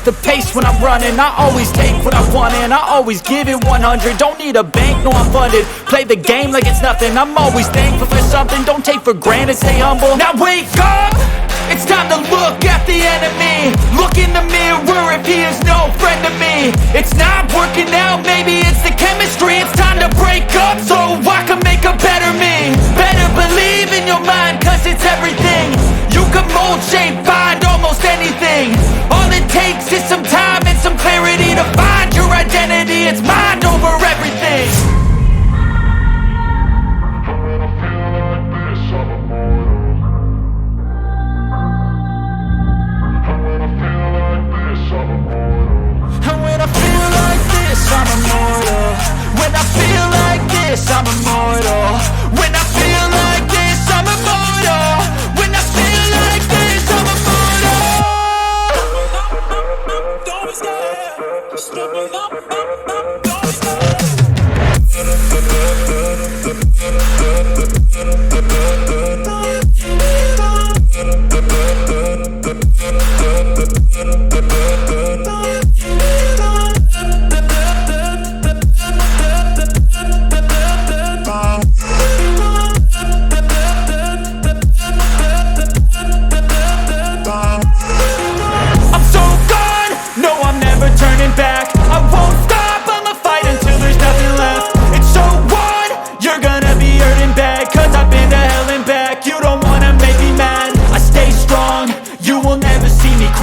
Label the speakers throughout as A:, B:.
A: set the pace when I'm running. I always take what I want and I always give it 100. Don't need a bank, no I'm funded. Play the game like it's nothing. I'm always thankful for something. Don't take for granted, stay humble. Now wake up! It's time to look at the enemy. Look in the mirror if he is no friend to me. It's not working out, maybe it's the chemistry. It's time to break up so I can make a better me. Better believe in your mind, cause it's everything. You can mold, shape, find almost anything. All it takes is some time and some clarity to find your identity. It's mind over everything. I'm immortal. When I feel like this, I'm immortal. When I feel like this, I'm immortal. When I feel like this, I'm immortal. Don't be scared. Just step it up. Don't be scared.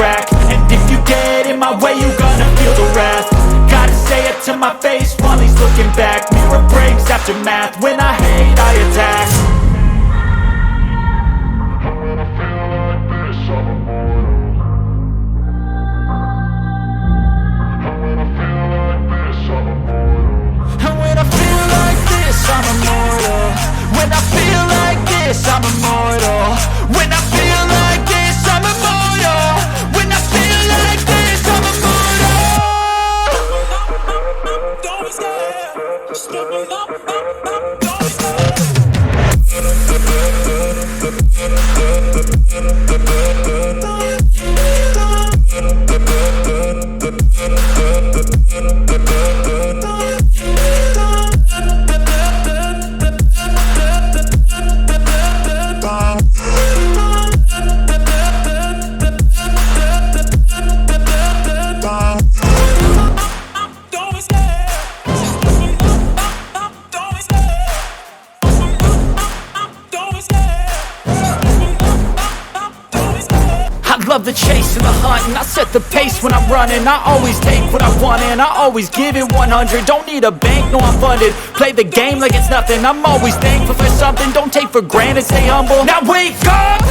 A: And if you get in my way, you gonna feel the wrath. Gotta say it to my face while he's looking back. Mirror breaks after math. When I hate, I attack. When I feel like this, I'm immortal. When I feel like this, I'm immortal. When I feel like this, I'm immortal. When I feel like this, I'm immortal. When I feel like this, I'm immortal. When I feel like this, I'm immortal. Don't be scared. Just step it up. Don't be scared. Love the chase and the hunt, and I set the pace when I'm running. I always take what I want and I always give it 100. Don't need a bank, no I'm funded. Play the game like it's nothing. I'm always thankful for something. Don't take for granted, stay humble. Now wake up!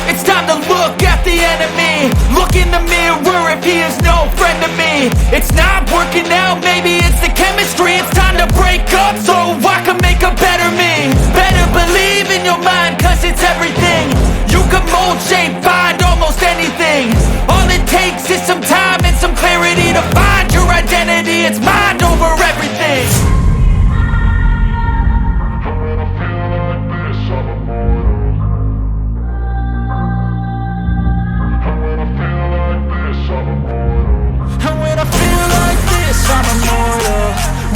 A: It's time to look at the enemy. Look in the mirror if he is no friend to me. It's not working out, maybe it's the chemistry. It's time to break up so I can make a better me. Better believe in your mind, cause it's everything. You can mold, shape, find almost anything. All it takes is some time and some clarity to find your identity. It's mind over everything. When I feel like this, I'm immortal.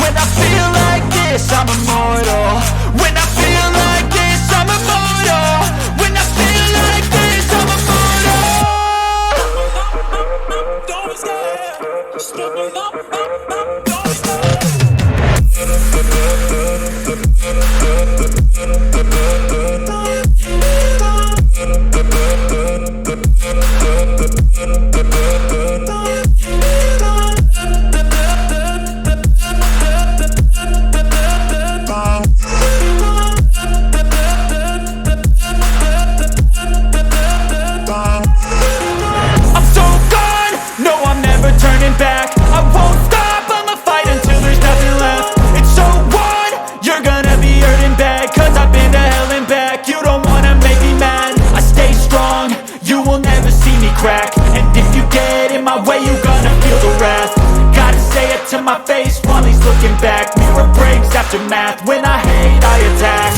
A: When I feel like this, I'm immortal. When I feel like this, I'm immortal. When I feel like this, I'm immortal. When I feel like this, I'm immortal. When I feel like this, I'm immortal. Don't be scared. Just step it up. Don't be scared. And if you get in my way, you gonna feel the wrath. Gotta say it to my face while he's looking back. Mirror breaks after math. When I hate, I attack.